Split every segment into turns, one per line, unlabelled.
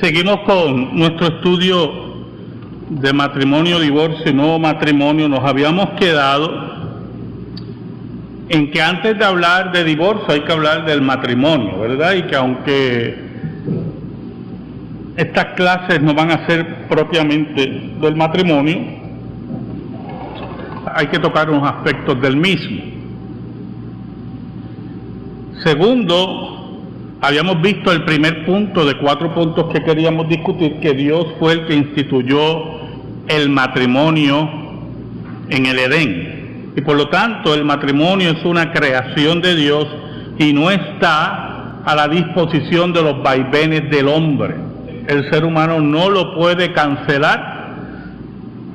Seguimos con nuestro estudio de matrimonio, divorcio y nuevo matrimonio. Nos habíamos quedado en que antes de hablar de divorcio hay que hablar del matrimonio, ¿verdad? Y que aunque estas clases no van a ser propiamente del matrimonio, hay que tocar unos aspectos del mismo. Segundo, habíamos visto el primer punto de 4 puntos que queríamos discutir, que Dios fue el que instituyó el matrimonio en el Edén. Y por lo tanto, el matrimonio es una creación de Dios y no está a la disposición de los vaivenes del hombre. El ser humano no lo puede cancelar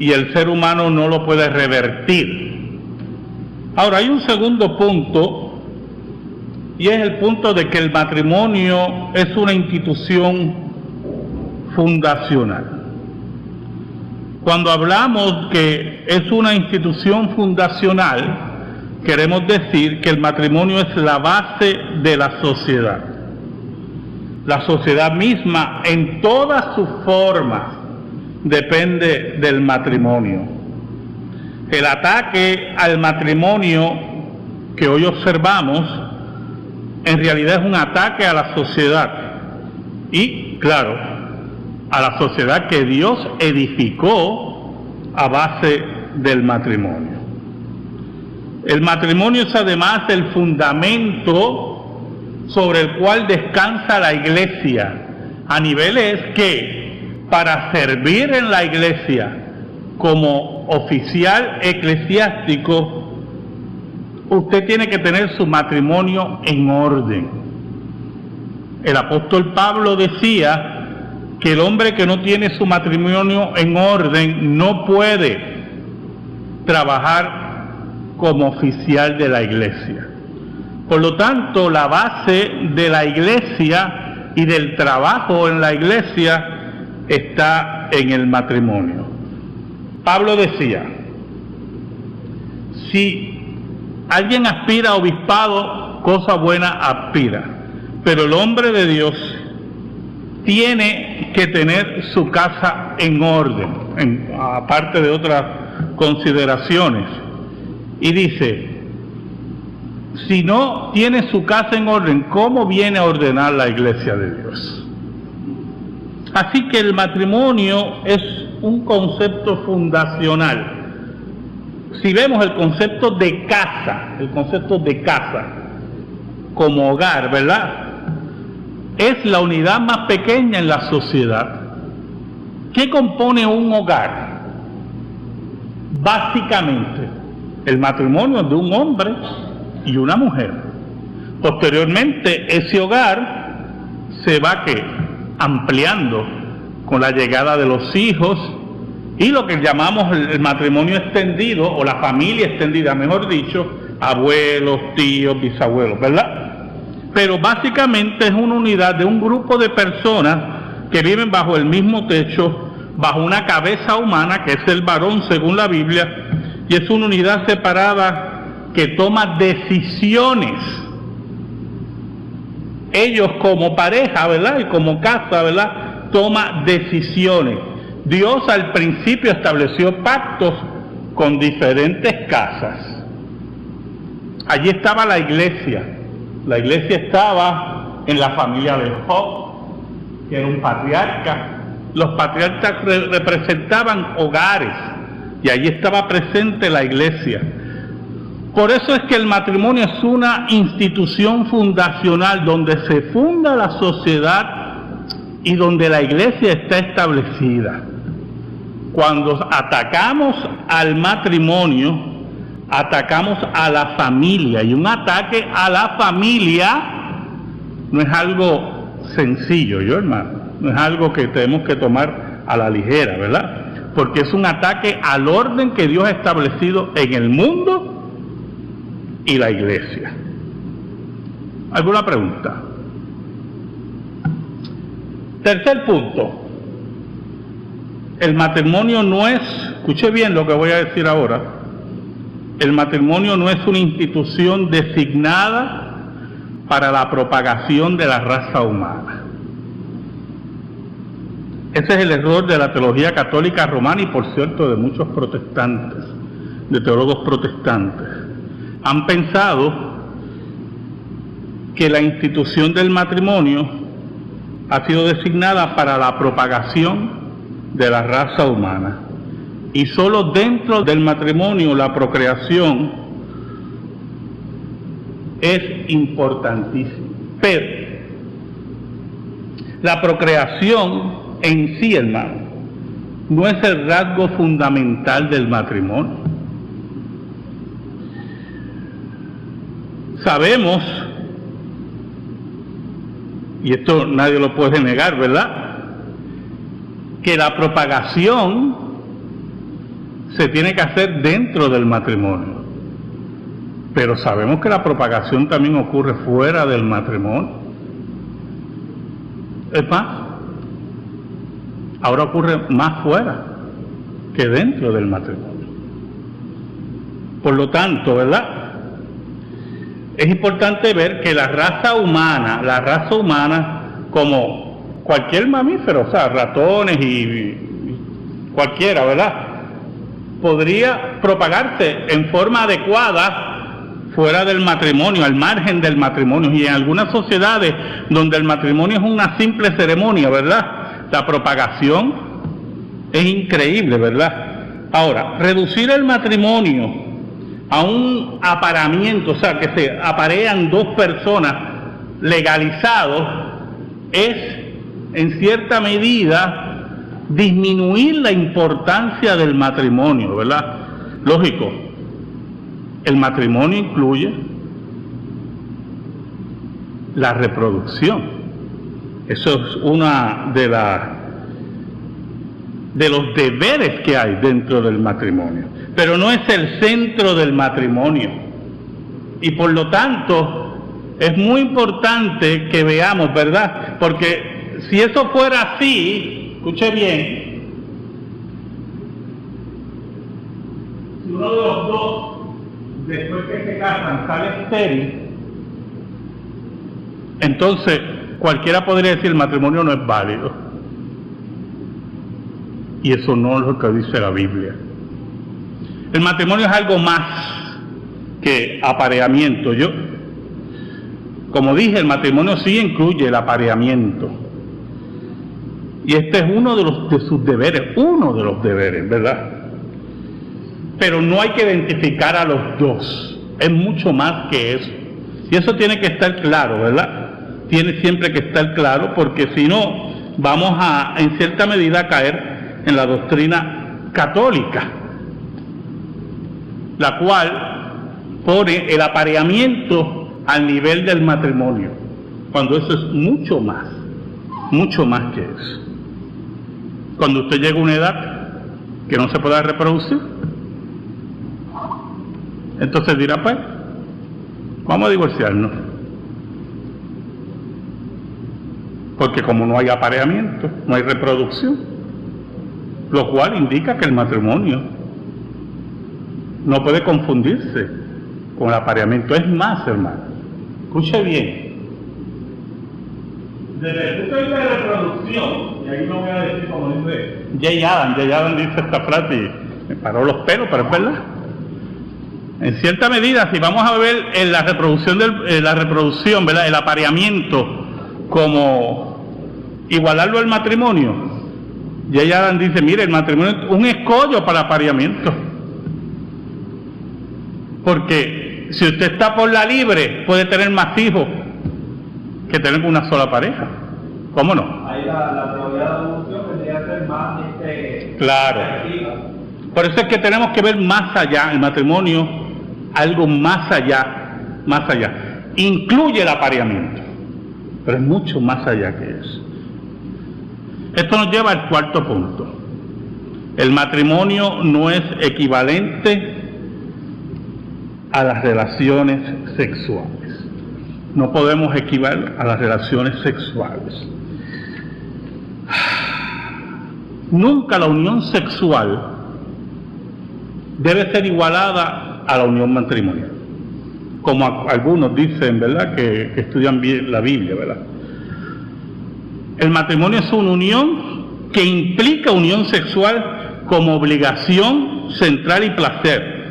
y el ser humano no lo puede revertir. Ahora, hay un segundo punto, y es el punto de que el matrimonio es una institución fundacional. Cuando hablamos que es una institución fundacional, queremos decir que el matrimonio es la base de la sociedad. La sociedad misma, en todas sus formas, depende del matrimonio. El ataque al matrimonio que hoy observamos, en realidad es un ataque a la sociedad y, claro, a la sociedad que Dios edificó a base del matrimonio. El matrimonio es además el fundamento sobre el cual descansa la iglesia, a niveles que, para servir en la iglesia como oficial eclesiástico, usted tiene que tener su matrimonio en orden. El apóstol Pablo decía que el hombre que no tiene su matrimonio en orden no puede trabajar como oficial de la iglesia. Por lo tanto, la base de la iglesia y del trabajo en la iglesia está en el matrimonio. Pablo decía, si alguien aspira a obispado, cosa buena aspira, pero el hombre de Dios tiene que tener su casa en orden, aparte de otras consideraciones. Y dice, si no tiene su casa en orden, ¿cómo viene a ordenar la iglesia de Dios? Así que el matrimonio es un concepto fundacional. Si vemos el concepto de casa como hogar, ¿verdad? Es la unidad más pequeña en la sociedad. ¿Qué compone un hogar? Básicamente, el matrimonio de un hombre y una mujer. Posteriormente, ese hogar se va ampliando con la llegada de los hijos y lo que llamamos el matrimonio extendido, o la familia extendida, mejor dicho, abuelos, tíos, bisabuelos, ¿verdad? Pero básicamente es una unidad de un grupo de personas que viven bajo el mismo techo, bajo una cabeza humana, que es el varón según la Biblia, y es una unidad separada que toma decisiones. Ellos como pareja, ¿verdad? Y como casa, ¿verdad? Toma decisiones. Dios al principio estableció pactos con diferentes casas. Allí estaba la iglesia. La iglesia estaba en la familia de Job, que era un patriarca. Los patriarcas representaban hogares y allí estaba presente la iglesia. Por eso es que el matrimonio es una institución fundacional donde se funda la sociedad y donde la iglesia está establecida. Cuando atacamos al matrimonio, atacamos a la familia, y un ataque a la familia no es algo sencillo, hermano, no es algo que tenemos que tomar a la ligera, ¿verdad? Porque es un ataque al orden que Dios ha establecido en el mundo y la iglesia. ¿Alguna pregunta? Tercer punto. El matrimonio no es, escuche bien lo que voy a decir ahora, el matrimonio no es una institución designada para la propagación de la raza humana. Ese es el error de la teología católica romana y, por cierto, de muchos protestantes, de teólogos protestantes. Han pensado que la institución del matrimonio ha sido designada para la propagación de la raza humana. Y solo dentro del matrimonio la procreación es importantísima. Pero la procreación en sí, hermano, no es el rasgo fundamental del matrimonio. Sabemos, y esto nadie lo puede negar, ¿verdad?, que la propagación se tiene que hacer dentro del matrimonio. Pero sabemos que la propagación también ocurre fuera del matrimonio. Es más, ahora ocurre más fuera que dentro del matrimonio. Por lo tanto, ¿verdad?, es importante ver que la raza humana, como cualquier mamífero, o sea, ratones y cualquiera, ¿verdad?, podría propagarse en forma adecuada fuera del matrimonio, al margen del matrimonio, y en algunas sociedades donde el matrimonio es una simple ceremonia, ¿verdad?, la propagación es increíble, ¿verdad? Ahora, reducir el matrimonio a un apareamiento, o sea, que se aparean dos personas legalizados, es en cierta medida disminuir la importancia del matrimonio, ¿verdad? Lógico, el matrimonio incluye la reproducción. Eso es una de los deberes que hay dentro del matrimonio, pero no es el centro del matrimonio. Y por lo tanto, es muy importante que veamos, ¿verdad? Porque si eso fuera así, escuche bien, si uno de los dos, después que se casan, sale estéril, entonces cualquiera podría decir el matrimonio no es válido. Y eso no es lo que dice la Biblia. El matrimonio es algo más que apareamiento. Como dije, el matrimonio sí incluye el apareamiento. Y este es uno de sus deberes, ¿verdad? Pero no hay que identificar a los dos. Es mucho más que eso. Y eso tiene que estar claro, ¿verdad? Tiene siempre que estar claro, porque si no, vamos a, en cierta medida, a caer en la doctrina católica, la cual pone el apareamiento al nivel del matrimonio, cuando eso es mucho más que eso. Cuando usted llega a una edad que no se pueda reproducir, entonces dirá, pues, vamos a divorciarnos, porque como no hay apareamiento, no hay reproducción, lo cual indica que el matrimonio no puede confundirse con el apareamiento. Es más, hermano, escuche bien, desde el punto de vista de reproducción, y ahí no voy a decir como dice Jay Adam dice esta frase y me paró los pelos, pero es verdad. En cierta medida, si vamos a ver en la reproducción, ¿verdad?, el apareamiento, como igualarlo al matrimonio, y ella dice, mire, el matrimonio es un escollo para el apareamiento. Porque si usted está por la libre, puede tener más hijos que tener una sola pareja. ¿Cómo no?
Ahí la teoría de la evolución tendría que ser más
claro. Por eso es que tenemos que ver más allá, el matrimonio, algo más allá. Incluye el apareamiento, pero es mucho más allá que eso. Esto nos lleva al cuarto punto. El matrimonio no es equivalente a las relaciones sexuales. No podemos equivaler a las relaciones sexuales. Nunca la unión sexual debe ser igualada a la unión matrimonial, como algunos dicen, ¿verdad?, que estudian bien la Biblia, ¿verdad? El matrimonio es una unión que implica unión sexual como obligación central y placer,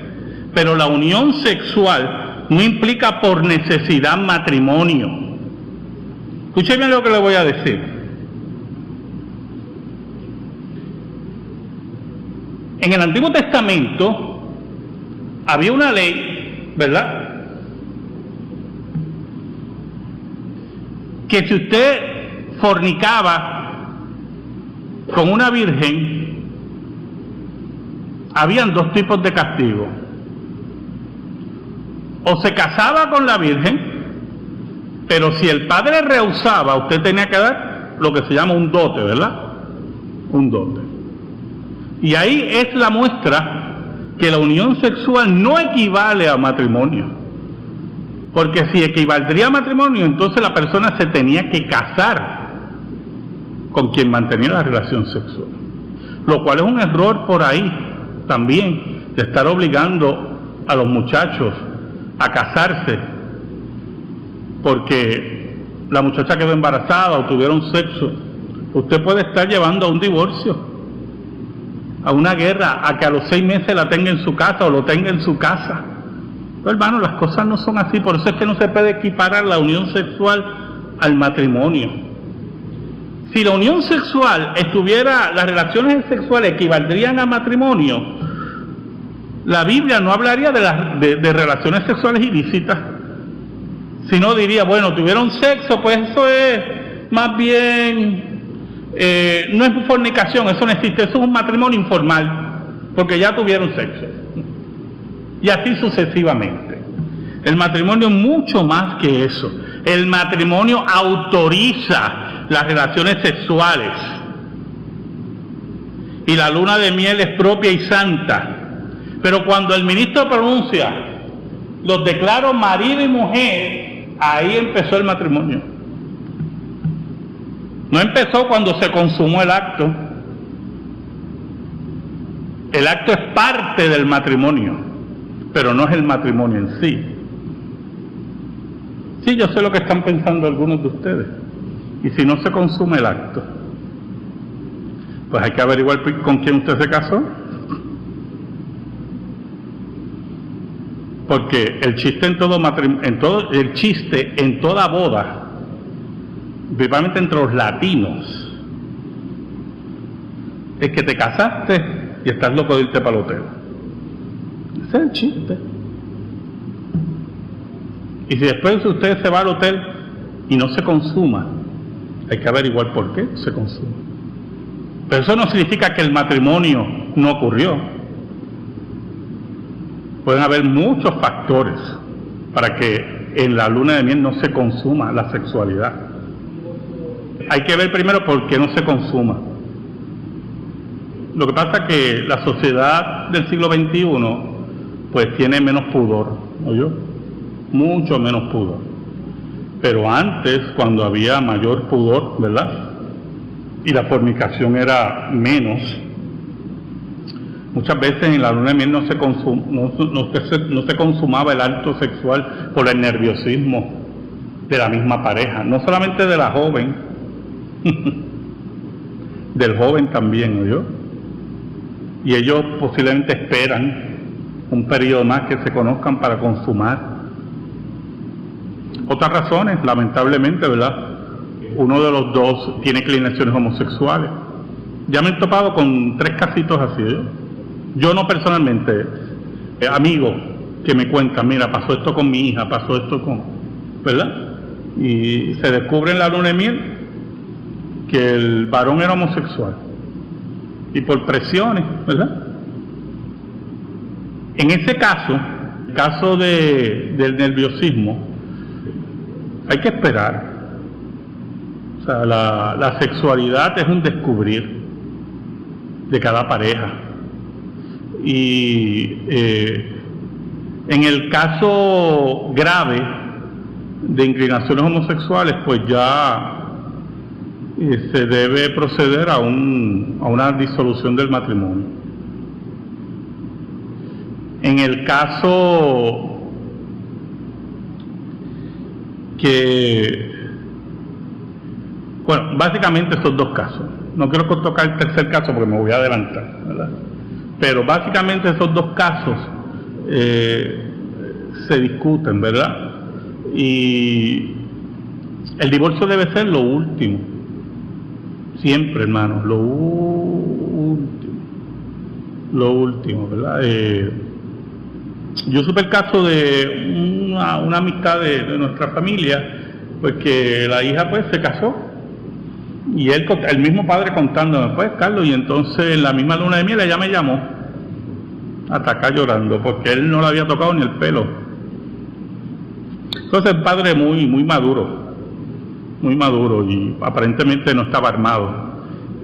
pero la unión sexual no implica por necesidad matrimonio. Escuchen bien lo que le voy a decir. En el Antiguo Testamento había una ley, ¿verdad?, que si usted fornicaba con una virgen, habían dos tipos de castigo. O se casaba con la virgen, pero si el padre rehusaba, usted tenía que dar lo que se llama un dote, ¿verdad? Un dote. Y ahí es la muestra que la unión sexual no equivale a matrimonio. Porque si equivaldría a matrimonio, entonces la persona se tenía que casar con quien mantenía la relación sexual. Lo cual es un error por ahí también, de estar obligando a los muchachos a casarse porque la muchacha quedó embarazada o tuvieron sexo. Usted puede estar llevando a un divorcio, a una guerra, a que a los 6 meses la tenga en su casa o lo tenga en su casa. Pero, hermano, las cosas no son así. Por eso es que no se puede equiparar la unión sexual al matrimonio. Si la unión sexual estuviera, las relaciones sexuales equivaldrían a matrimonio, la Biblia no hablaría de relaciones sexuales ilícitas, sino diría, bueno, tuvieron sexo, pues eso es más bien, no es fornicación, eso no existe, eso es un matrimonio informal, porque ya tuvieron sexo. Y así sucesivamente. El matrimonio es mucho más que eso. El matrimonio autoriza las relaciones sexuales. Y la luna de miel es propia y santa. Pero cuando el ministro pronuncia, los declaro marido y mujer, ahí empezó el matrimonio. No empezó cuando se consumó el acto. El acto es parte del matrimonio, pero no es el matrimonio en sí. Sí, yo sé lo que están pensando algunos de ustedes. Y si no se consume el acto, pues hay que averiguar con quién usted se casó. Porque el chiste en toda boda, principalmente entre los latinos, es que te casaste y estás loco de irte para el hotel. Ese es el chiste. Y si después usted se va al hotel y no se consuma, hay que averiguar por qué se consuma. Pero eso no significa que el matrimonio no ocurrió. Pueden haber muchos factores para que en la luna de miel no se consuma la sexualidad. Hay que ver primero por qué no se consuma. Lo que pasa es que la sociedad del siglo XXI pues tiene menos pudor, ¿oyó? Mucho menos pudor. Pero antes, cuando había mayor pudor, ¿verdad?, y la fornicación era menos, muchas veces en la luna de miel no se consumaba el acto sexual por el nerviosismo de la misma pareja, no solamente de la joven, del joven también, ¿oyó? Y ellos posiblemente esperan un periodo más que se conozcan para consumar. Otras razones, lamentablemente, ¿verdad?, uno de los dos tiene inclinaciones homosexuales. Ya me he topado con 3 casitos así, ¿eh? Yo no personalmente, amigos que me cuentan, mira, pasó esto con mi hija, pasó esto con, ¿verdad? Y se descubre en la luna de miel que el varón era homosexual. Y por presiones, ¿verdad? En ese caso, el caso del nerviosismo, hay que esperar. O sea, la sexualidad es un descubrir de cada pareja. Y en el caso grave de inclinaciones homosexuales, pues ya se debe proceder a una disolución del matrimonio. En el caso que, bueno, básicamente estos 2 casos. No quiero tocar el tercer caso porque me voy a adelantar, ¿verdad? Pero básicamente esos dos casos se discuten, ¿verdad? Y el divorcio debe ser lo último. Siempre, hermano, lo último, ¿verdad? Yo supe el caso de una amistad de nuestra familia, pues que la hija pues se casó, y el mismo padre contándome, pues Carlos, y entonces en la misma luna de miel ella me llamó, hasta acá llorando, porque él no le había tocado ni el pelo. Entonces el padre muy maduro, y aparentemente no estaba armado,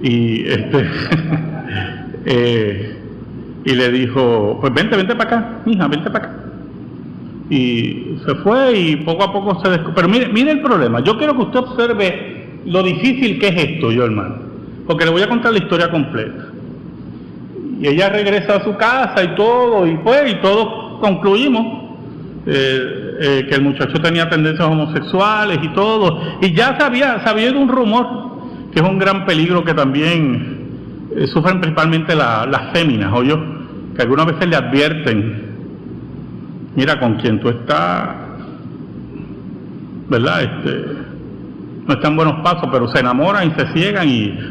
y y le dijo, pues vente para acá, mija, vente para acá. Y se fue y poco a poco se descubrió. Pero mire el problema. Yo quiero que usted observe lo difícil que es esto, yo hermano, porque le voy a contar la historia completa. Y ella regresa a su casa y todo, y todos concluimos que el muchacho tenía tendencias homosexuales y todo. Y ya sabía de un rumor, que es un gran peligro que también sufren principalmente las féminas, o yo, que algunas veces le advierten, mira, con quien tú estás, ¿verdad? No están buenos pasos, pero se enamoran y se ciegan,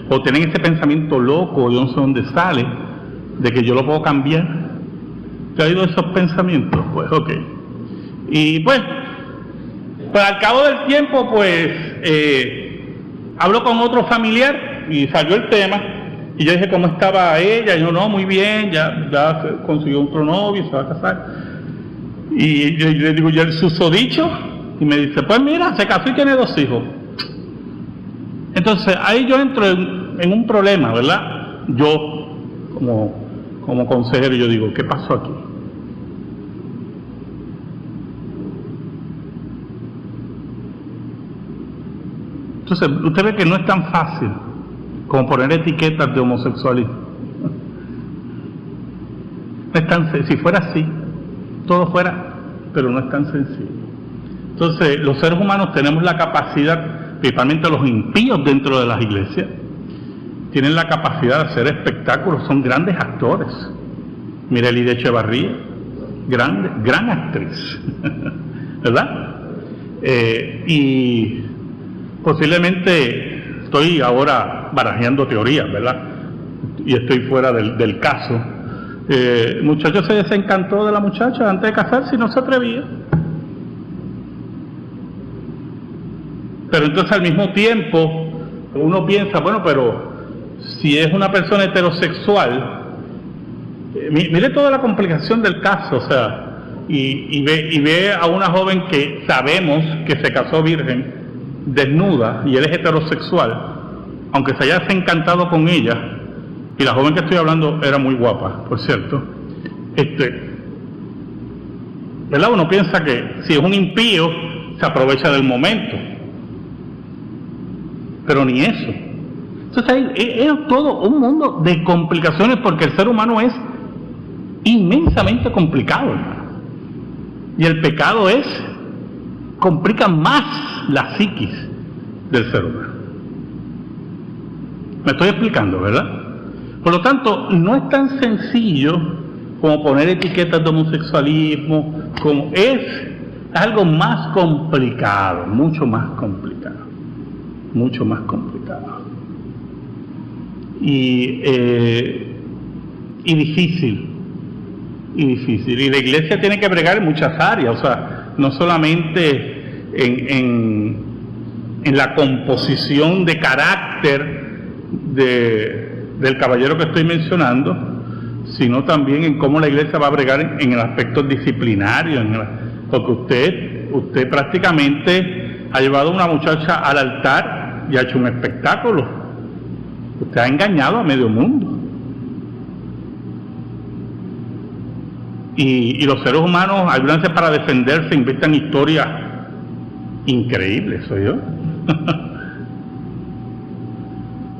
o tienen ese pensamiento loco, yo no sé dónde sale, de que yo lo puedo cambiar. ¿Te ha ido esos pensamientos? Pues, ok. Y pues al cabo del tiempo, pues, hablo con otro familiar y salió el tema. Y yo dije, ¿cómo estaba ella? Y yo, no, muy bien, ya consiguió otro novio, se va a casar. Y yo le digo, ¿y el susodicho? Y me dice, pues mira, se casó y tiene 2 hijos. Entonces, ahí yo entro en un problema, ¿verdad? Yo, como consejero, yo digo, ¿qué pasó aquí? Entonces, usted ve que no es tan fácil como poner etiquetas de homosexualismo. No es tan, si fuera así, todo fuera, pero no es tan sencillo. Entonces, los seres humanos tenemos la capacidad, principalmente los impíos dentro de las iglesias, tienen la capacidad de hacer espectáculos, son grandes actores. Mire Lidia Echevarría, gran actriz, ¿verdad? Y posiblemente estoy ahora barajeando teorías, ¿verdad? Y estoy fuera del caso. El muchacho se desencantó de la muchacha antes de casarse y no se atrevía. Pero entonces al mismo tiempo uno piensa, bueno, pero si es una persona heterosexual, mire toda la complicación del caso, o sea, y ve a una joven que sabemos que se casó virgen, desnuda, y él es heterosexual, aunque se haya desencantado con ella, y la joven que estoy hablando era muy guapa, por cierto, ¿verdad? Uno piensa que si es un impío se aprovecha del momento, pero ni eso. Entonces es todo un mundo de complicaciones, porque el ser humano es inmensamente complicado, hermano. Y el pecado complica más la psiquis del ser humano. Me estoy explicando, ¿verdad? Por lo tanto, no es tan sencillo como poner etiquetas de homosexualismo, como es algo más complicado, mucho más complicado. Y difícil. Y la iglesia tiene que bregar en muchas áreas, o sea, no solamente en la composición de carácter del caballero que estoy mencionando, sino también en cómo la iglesia va a bregar en el aspecto disciplinario, porque usted prácticamente ha llevado a una muchacha al altar y ha hecho un espectáculo. Usted ha engañado a medio mundo. Y los seres humanos, algunas veces para defenderse, inventan historias increíbles, soy yo.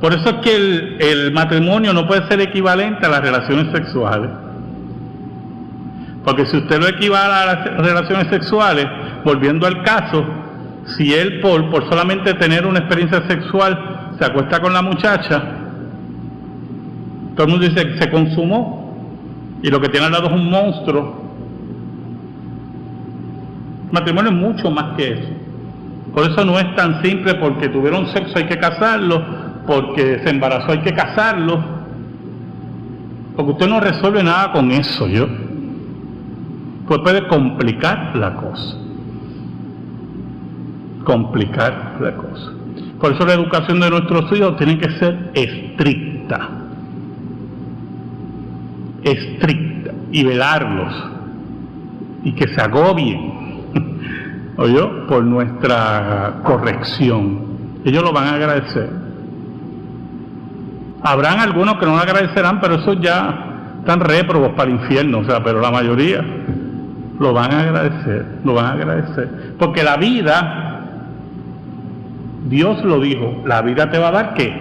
Por eso es que el matrimonio no puede ser equivalente a las relaciones sexuales. Porque si usted lo equivale a las relaciones sexuales, volviendo al caso, si él por solamente tener una experiencia sexual se acuesta con la muchacha, Todo el mundo dice que se consumó y lo que tiene al lado es un monstruo. El matrimonio es mucho más que eso. Por eso no es tan simple, porque tuvieron sexo hay que casarlo, porque se embarazó hay que casarlo, porque usted no resuelve nada con eso. Pues puede complicar la cosa. Complicar la cosa. Por eso la educación de nuestros hijos tiene que ser estricta. Estricta. Y velarlos. Y que se agobien. ¿Oyó? Por nuestra corrección. Ellos lo van a agradecer. Habrán algunos que no lo agradecerán, pero esos ya están réprobos para el infierno, pero la mayoría lo van a agradecer. Porque la vida, Dios lo dijo, la vida te va a dar ¿qué?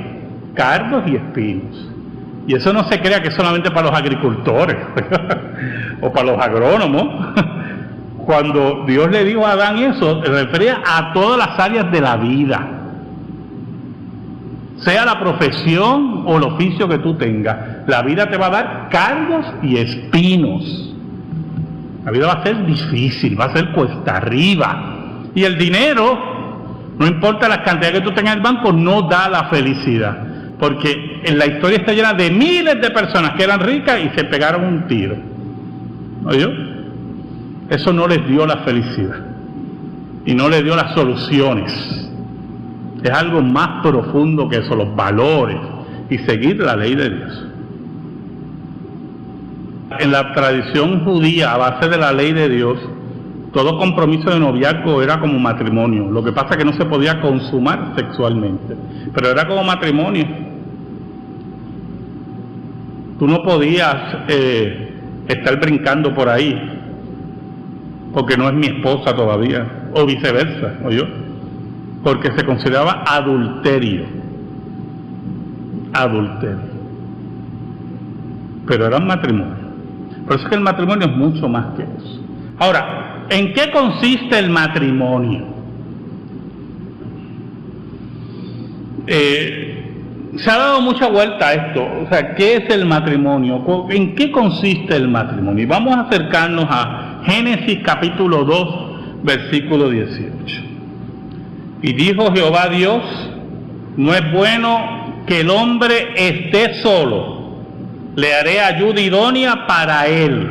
Cardos y espinos. Y eso no se crea que es solamente para los agricultores o para los agrónomos. Cuando Dios le dijo a Adán eso, se refería a todas las áreas de la vida. Sea la profesión o el oficio que tú tengas, la vida te va a dar cargos y espinos. La vida va a ser difícil, va a ser cuesta arriba. Y el dinero, no importa la cantidad que tú tengas en el banco, no da la felicidad. Porque en la historia está llena de miles de personas que eran ricas y se pegaron un tiro. ¿Oyó? Eso no les dio la felicidad y no les dio las soluciones. Es algo más profundo que eso, los valores y seguir la ley de Dios. En la tradición judía, a base de la ley de Dios, todo compromiso de noviazgo era como matrimonio. Lo que pasa es que no se podía consumar sexualmente, pero era como matrimonio. Tú no podías estar brincando por ahí porque no es mi esposa todavía, o viceversa, porque se consideraba adulterio. Pero era un matrimonio. Por eso es que el matrimonio es mucho más que eso. Ahora, ¿en qué consiste el matrimonio? Se ha dado mucha vuelta a esto. ¿Qué es el matrimonio? ¿En qué consiste el matrimonio? Y vamos a acercarnos a Génesis capítulo 2, versículo 18. Y dijo Jehová Dios, no es bueno que el hombre esté solo, le haré ayuda idónea para él.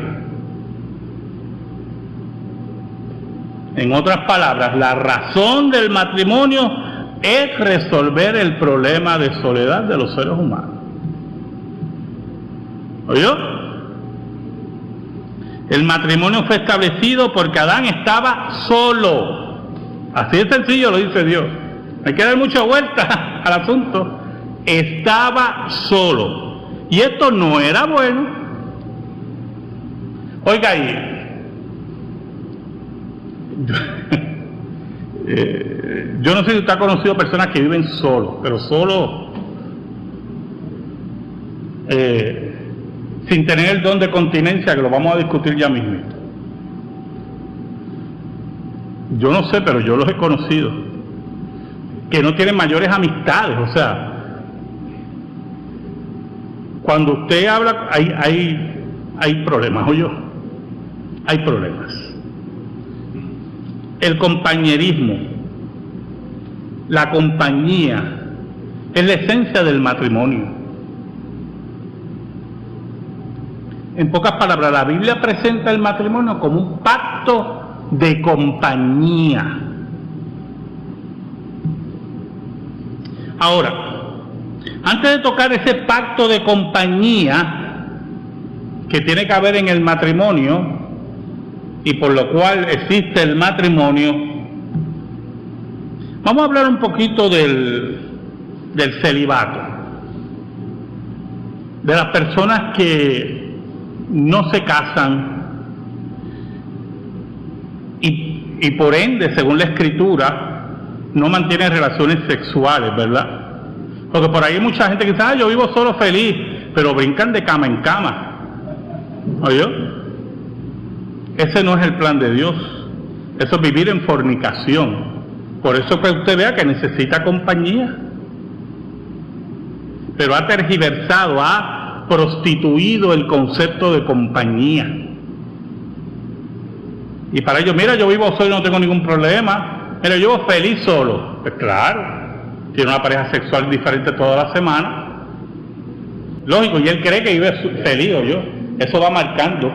En otras palabras, la razón del matrimonio es resolver el problema de soledad de los seres humanos. ¿Oyó? El matrimonio fue establecido porque Adán estaba solo. Así de sencillo lo dice Dios. Hay que dar mucha vuelta al asunto. Estaba solo. Y esto no era bueno. Oiga ahí. Yo no sé si usted ha conocido personas que viven solos, pero solo sin tener el don de continencia, que lo vamos a discutir ya mismo. Yo no sé, pero yo los he conocido, que no tienen mayores amistades. Cuando usted habla, hay problemas, hay problemas. El compañerismo, la compañía, es la esencia del matrimonio. En pocas palabras, la Biblia presenta el matrimonio como un pacto de compañía. Ahora, antes de tocar ese pacto de compañía que tiene que haber en el matrimonio y por lo cual existe el matrimonio, vamos a hablar un poquito del celibato, de las personas que no se casan y por ende, según la Escritura, no mantienen relaciones sexuales, ¿verdad? Porque por ahí hay mucha gente que dice, yo vivo solo feliz, pero brincan de cama en cama. ¿Oyó? Ese no es el plan de Dios. Eso es vivir en fornicación. Por eso que usted vea que necesita compañía. Pero ha tergiversado, ha prostituido el concepto de compañía. Y para ellos, mira, yo vivo solo y no tengo ningún problema. Mira, yo vivo feliz solo. Pues claro, tiene una pareja sexual diferente toda la semana. Lógico, y él cree que vive feliz, o yo. Eso va marcando.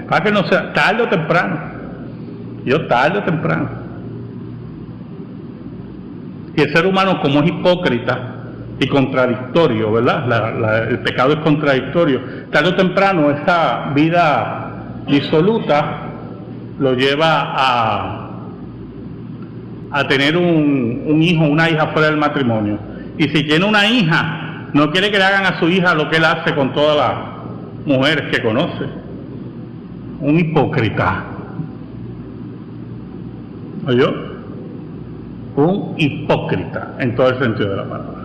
Para que no sea tarde o temprano. Yo tarde o temprano. Y el ser humano, como es hipócrita y contradictorio, ¿verdad? El pecado es contradictorio. Tarde o temprano esa vida disoluta lo lleva a tener un hijo, una hija fuera del matrimonio. Y si tiene una hija, no quiere que le hagan a su hija lo que él hace con todas las mujeres que conoce. Un hipócrita. ¿Oyó? Un hipócrita en todo el sentido de la palabra.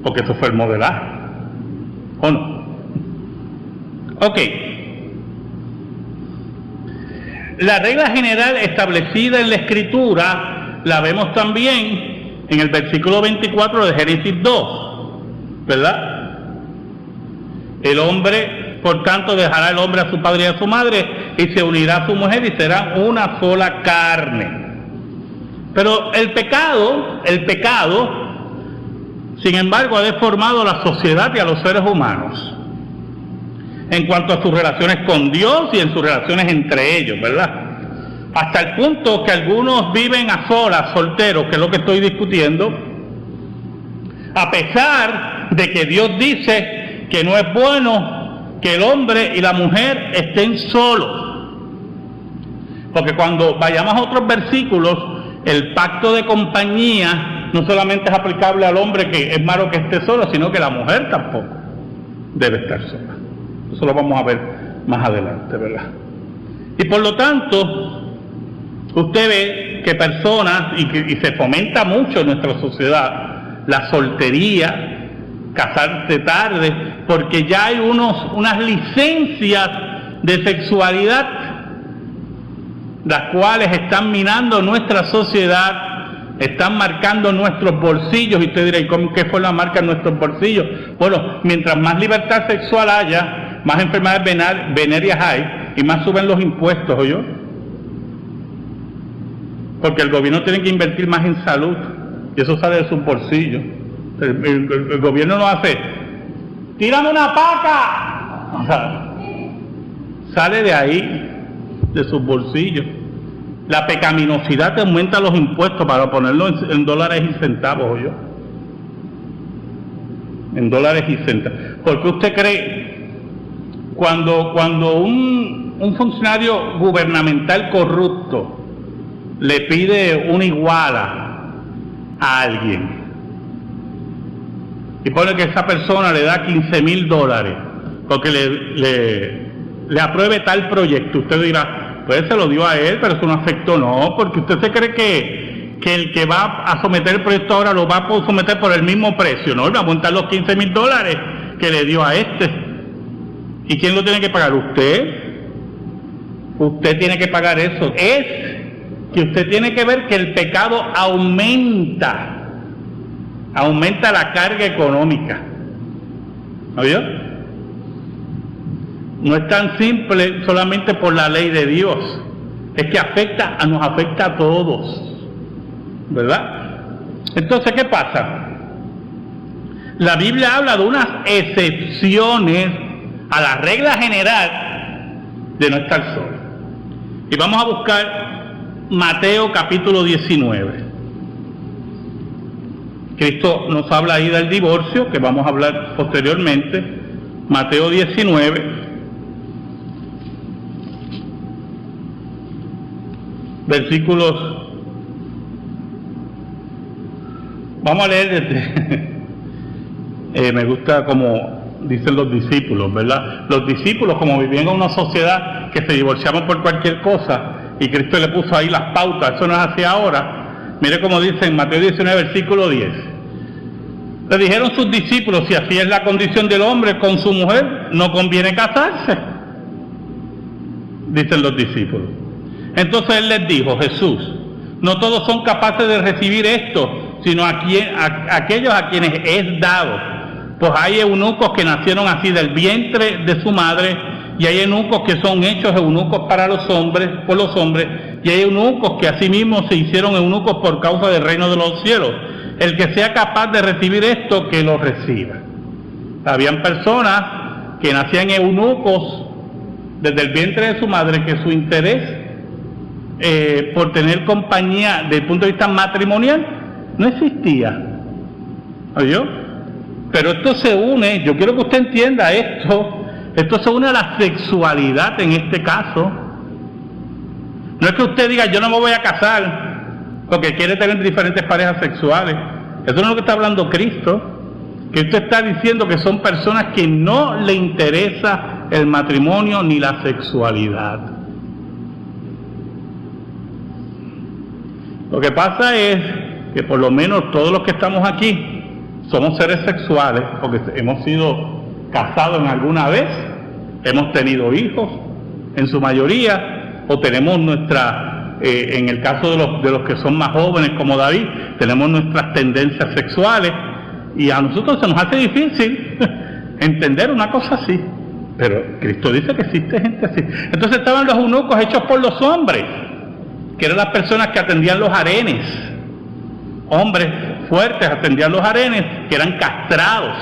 Porque eso fue el modelaje. ¿O no? Ok. La regla general establecida en la Escritura la vemos también en el versículo 24 de Génesis 2, ¿verdad? El hombre, por tanto, dejará el hombre a su padre y a su madre y se unirá a su mujer y serán una sola carne. Pero el pecado, sin embargo, ha deformado la sociedad y a los seres humanos en cuanto a sus relaciones con Dios y en sus relaciones entre ellos, ¿verdad? Hasta el punto que algunos viven a solas, solteros, que es lo que estoy discutiendo, a pesar de que Dios dice que no es bueno que el hombre y la mujer estén solos. Porque cuando vayamos a otros versículos, el pacto de compañía no solamente es aplicable al hombre, que es malo que esté solo, sino que la mujer tampoco debe estar sola. Eso lo vamos a ver más adelante, ¿verdad? Y por lo tanto, usted ve que personas, y se fomenta mucho en nuestra sociedad, la soltería, casarse tarde, porque ya hay unas licencias de sexualidad, las cuales están minando nuestra sociedad, están marcando nuestros bolsillos. Y usted dirá, ¿y cómo, qué fue la marca en nuestros bolsillos? Bueno, mientras más libertad sexual haya, más enfermedades venéreas hay y más suben los impuestos, ¿oyó? Porque el gobierno tiene que invertir más en salud y eso sale de sus bolsillos. El gobierno no hace, ¡tírame una paca! O sea, sale de ahí, de sus bolsillos. La pecaminosidad te aumenta los impuestos para ponerlo en dólares y centavos, ¿oyó? En dólares y centavos. ¿Por qué usted cree? Cuando un funcionario gubernamental corrupto le pide una iguala a alguien y pone que esa persona le da $15,000 porque le apruebe tal proyecto, usted dirá, pues se lo dio a él, pero eso no afectó. No, porque usted se cree que el que va a someter el proyecto ahora lo va a someter por el mismo precio, ¿no? Él va a montar los $15,000 que le dio a este. ¿Y quién lo tiene que pagar? ¿Usted? Usted tiene que pagar eso. Es que usted tiene que ver que el pecado aumenta la carga económica. ¿Oyó? No es tan simple solamente por la ley de Dios, es que nos afecta a todos, ¿verdad? Entonces, ¿qué pasa? La Biblia habla de unas excepciones a la regla general de no estar solo. Y vamos a buscar Mateo capítulo 19. Cristo nos habla ahí del divorcio, que vamos a hablar posteriormente. Mateo 19. Versículos. Vamos a leer desde. Me gusta como dicen los discípulos, ¿verdad? Los discípulos, como vivían en una sociedad que se divorciaban por cualquier cosa, y Cristo le puso ahí las pautas, eso no es así ahora. Mire cómo dice en Mateo 19, versículo 10. Le dijeron sus discípulos, si así es la condición del hombre con su mujer, no conviene casarse. Dicen los discípulos. Entonces él les dijo, Jesús, no todos son capaces de recibir esto, sino a aquellos a quienes es dado. Pues hay eunucos que nacieron así del vientre de su madre, y hay eunucos que son hechos eunucos por los hombres, y hay eunucos que asimismo se hicieron eunucos por causa del reino de los cielos. El que sea capaz de recibir esto, que lo reciba. Habían personas que nacían eunucos desde el vientre de su madre, que su interés por tener compañía desde el punto de vista matrimonial no existía. ¿Oyó? Pero esto se une, yo quiero que usted entienda esto se une a la sexualidad en este caso. No es que usted diga, yo no me voy a casar porque quiere tener diferentes parejas sexuales. Eso no es lo que está hablando Cristo. Cristo está diciendo que son personas que no le interesa el matrimonio ni la sexualidad. Lo que pasa es que por lo menos todos los que estamos aquí somos seres sexuales, porque hemos sido casados en alguna vez, hemos tenido hijos en su mayoría, o tenemos en el caso de los que son más jóvenes como David, tenemos nuestras tendencias sexuales, y a nosotros se nos hace difícil entender una cosa así, pero Cristo dice que existe gente así. Entonces estaban los eunucos hechos por los hombres, que eran las personas que atendían los harenes, hombres fuertes atendían los harenes, que eran castrados,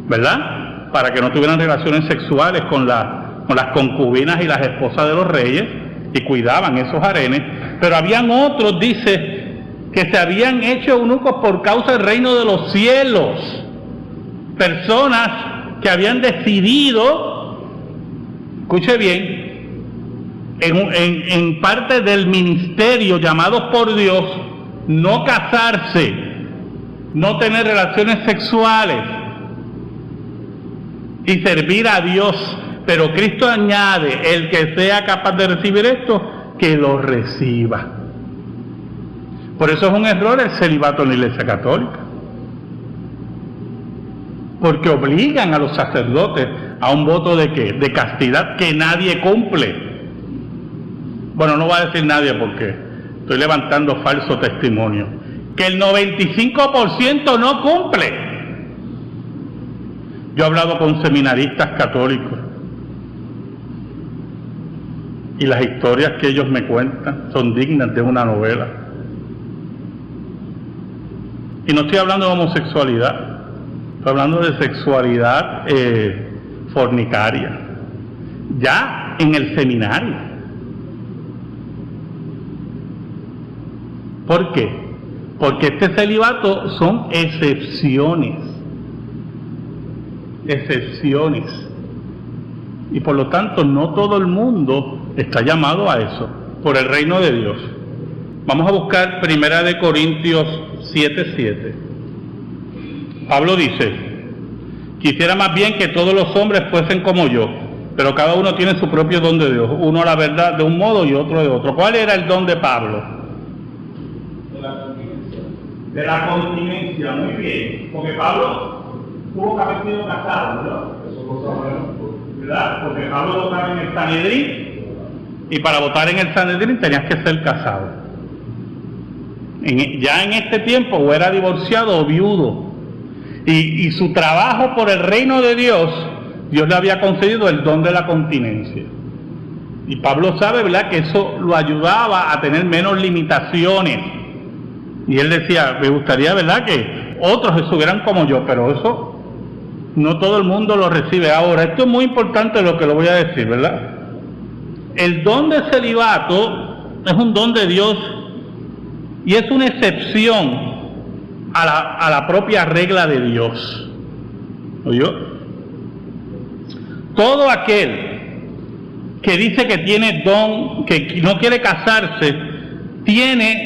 ¿verdad?, para que no tuvieran relaciones sexuales con las concubinas y las esposas de los reyes, y cuidaban esos harenes. Pero habían otros, dice, que se habían hecho eunucos por causa del reino de los cielos, personas que habían decidido, escuche bien, en parte del ministerio, llamados por Dios, no casarse, no tener relaciones sexuales y servir a Dios. Pero Cristo añade, el que sea capaz de recibir esto, que lo reciba. Por eso es un error el celibato en la Iglesia Católica, porque obligan a los sacerdotes a un voto de ¿qué? De castidad que nadie cumple. Bueno, no va a decir nadie porque estoy levantando falso testimonio, que el 95% no cumple. Yo he hablado con seminaristas católicos y las historias que ellos me cuentan son dignas de una novela. Y no estoy hablando de homosexualidad, estoy hablando de sexualidad fornicaria, ya en el seminario. ¿Por qué? Porque este celibato son excepciones. Y por lo tanto no todo el mundo está llamado a eso, por el reino de Dios. Vamos a buscar 1 Corintios 7:7. Pablo dice: quisiera más bien que todos los hombres fuesen como yo, pero cada uno tiene su propio don de Dios, uno la verdad de un modo y otro de otro. ¿Cuál era el don de Pablo? De la continencia, muy bien, porque Pablo tuvo que haber sido casado, ¿verdad? Porque Pablo votaba en el Sanedrín, y para votar en el Sanedrín tenías que ser casado. Ya en este tiempo o era divorciado o viudo, y su trabajo por el reino de Dios, Dios le había concedido el don de la continencia. Y Pablo sabe, ¿verdad?, que eso lo ayudaba a tener menos limitaciones. Y él decía, me gustaría, ¿verdad?, que otros estuvieran como yo, pero eso no todo el mundo lo recibe. Ahora, esto es muy importante lo que lo voy a decir, ¿verdad? El don de celibato es un don de Dios y es una excepción a la propia regla de Dios. ¿Oyó? Todo aquel que dice que tiene don, que no quiere casarse, tiene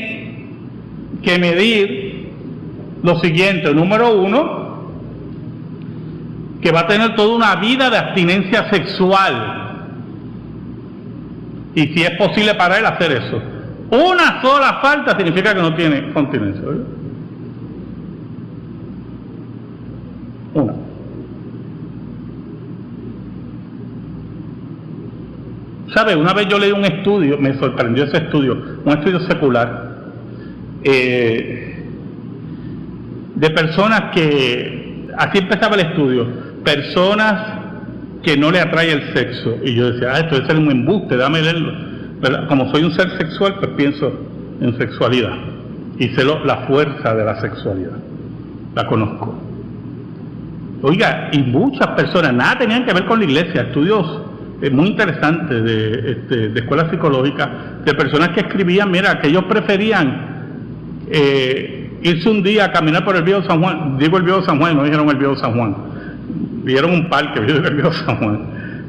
que medir lo siguiente. Número uno, que va a tener toda una vida de abstinencia sexual, y si es posible para él hacer eso. Una sola falta significa que no tiene continencia, ¿verdad? Una. ¿Sabe? Una vez yo leí un estudio, me sorprendió ese estudio, un estudio secular, de personas que, así empezaba el estudio, personas que no le atrae el sexo. Y yo decía, esto debe ser un embuste, déjame leerlo. ¿Verdad? Como soy un ser sexual, pues pienso en sexualidad. Y sé la fuerza de la sexualidad. La conozco. Oiga, y muchas personas, nada tenían que ver con la iglesia, estudios muy interesantes de escuela psicológica, de personas que escribían, mira, que ellos preferían irse un día a caminar por el Viejo San Juan, digo el Viejo San Juan, no dijeron el Viejo San Juan, vieron un parque, vieron el Viejo San Juan,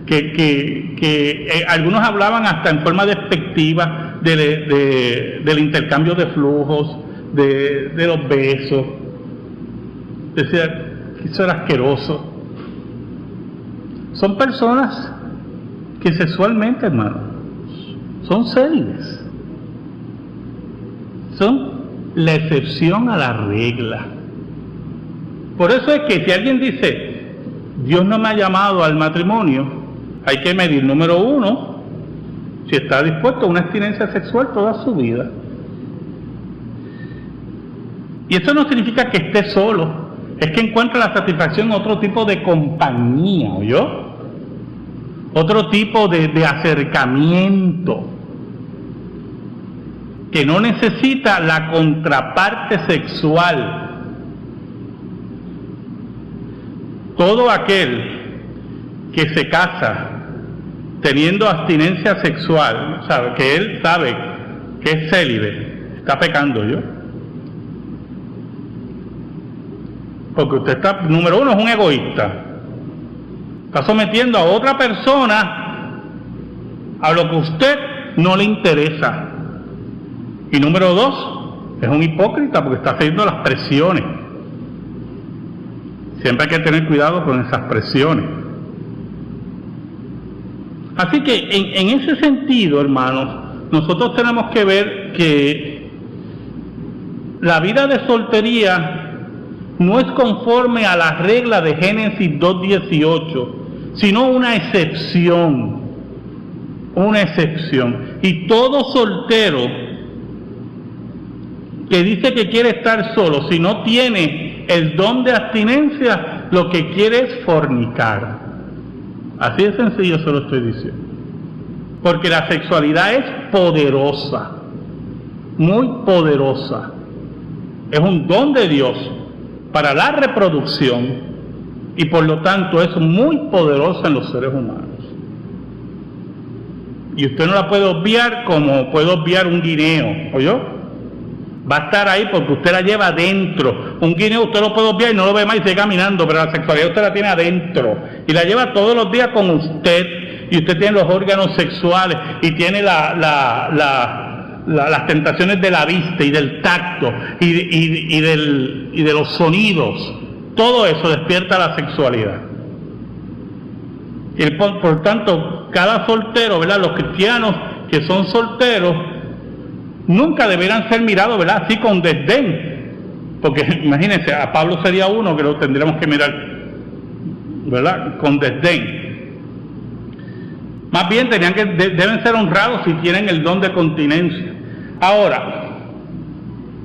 que algunos hablaban hasta en forma despectiva del intercambio de flujos, de los besos, decía que eso era asqueroso. Son personas que sexualmente, hermano, son célibes, son la excepción a la regla. Por eso es que si alguien dice, Dios no me ha llamado al matrimonio, hay que medir, número uno, si está dispuesto a una abstinencia sexual toda su vida. Y eso no significa que esté solo, es que encuentra la satisfacción en otro tipo de compañía, ¿oyó? Otro tipo de acercamiento, que no necesita la contraparte sexual. Todo aquel que se casa teniendo abstinencia sexual, sabe que él sabe que es célibe, está pecando, ¿yo? Porque usted está, número uno, es un egoísta. Está sometiendo a otra persona a lo que a usted no le interesa. Y número dos, es un hipócrita porque está haciendo las presiones. Siempre hay que tener cuidado con esas presiones. Así que en ese sentido, hermanos, nosotros tenemos que ver que la vida de soltería no es conforme a la regla de Génesis 2:18, sino una excepción. Una excepción. Y todo soltero que dice que quiere estar solo, si no tiene el don de abstinencia, lo que quiere es fornicar. Así de sencillo se lo estoy diciendo. Porque la sexualidad es poderosa, muy poderosa. Es un don de Dios para la reproducción y por lo tanto es muy poderosa en los seres humanos. Y usted no la puede obviar como puede obviar un guineo, ¿oyó? Va a estar ahí porque usted la lleva adentro. Un guineo usted lo puede obviar y no lo ve más y sigue caminando, pero la sexualidad usted la tiene adentro y la lleva todos los días con usted, y usted tiene los órganos sexuales y tiene las tentaciones de la vista y del tacto y de los sonidos. Todo eso despierta la sexualidad. Y por tanto, cada soltero, ¿verdad? Los cristianos que son solteros nunca deberán ser mirados, ¿verdad?, así con desdén, porque imagínense, a Pablo sería uno que lo tendríamos que mirar, ¿verdad?, con desdén. Más bien deben ser honrados si tienen el don de continencia. Ahora,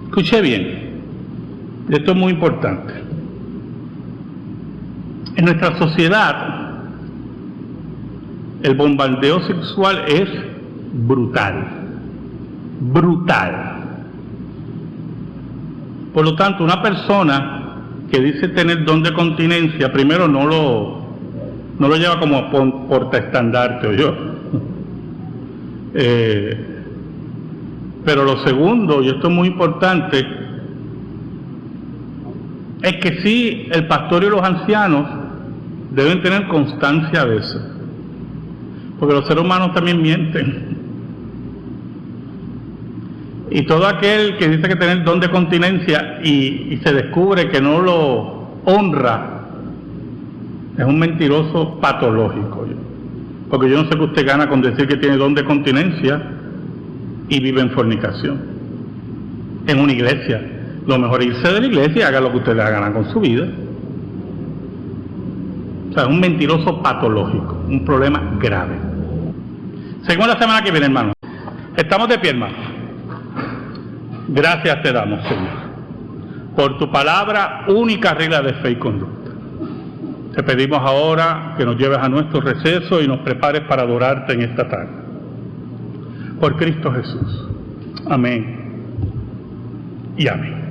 escuche bien, esto es muy importante. En nuestra sociedad, el bombardeo sexual es brutal. Por lo tanto, una persona que dice tener don de continencia, primero no lo lleva como portaestandarte, o yo. Pero lo segundo, y esto es muy importante, es que sí, el pastor y los ancianos deben tener constancia de eso, porque los seres humanos también mienten. Y todo aquel que dice que tiene el don de continencia y se descubre que no lo honra, es un mentiroso patológico. Porque yo no sé qué usted gana con decir que tiene don de continencia y vive en fornicación en una iglesia. Lo mejor es irse de la iglesia y haga lo que usted le gana con su vida. O sea, es un mentiroso patológico, un problema grave. Seguimos la semana que viene, hermano. Estamos de pie, hermano. Gracias te damos, Señor. por tu palabra, única regla de fe y conducta. Te pedimos ahora que nos lleves a nuestro receso y nos prepares para adorarte en esta tarde. Por Cristo Jesús. Amén y amén.